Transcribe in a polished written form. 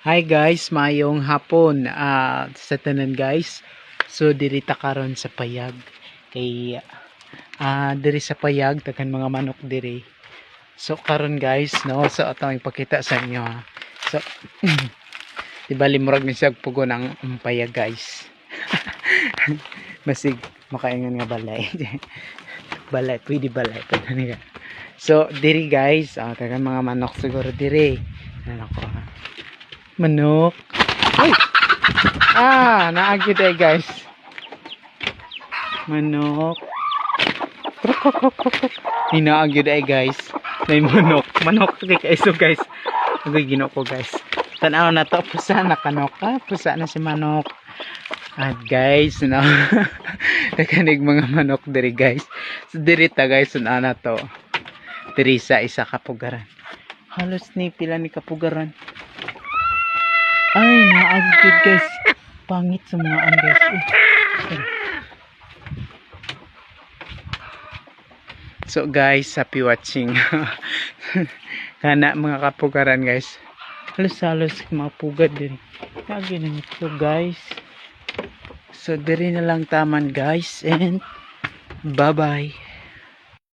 Hi guys, mayong hapon sa tanan guys. So diri ta karon sa payag kay diri sa payag tagan mga manok diri. So karon guys, no, so atong ipakita sa inyo ha. So di bali murag ni siya pugo ng payag guys. Masig makaingon nga balay. Balay, pwede balay. So diri guys, tagan mga manok siguro diri. Ano ko ha. Manok. Ay! Naagid ay guys. Manok. Hinaagid ay guys. May manok. Manok kay so guys. Agay gino ko guys. Tanaw na to pusa na kanok. Pusa na si manok. At guys, no. Nakanig mga manok diri guys. So diri ta guys na to. Diri sa isa kapugaran. Halos ni pila ni kapugaran. Ay, naagid guys. Pangit sa mga guys. So guys, happy watching. Kana mga kapugaran guys. Halos mga pugad din. Lagi na ito guys. So diri na lang taman guys. And bye bye.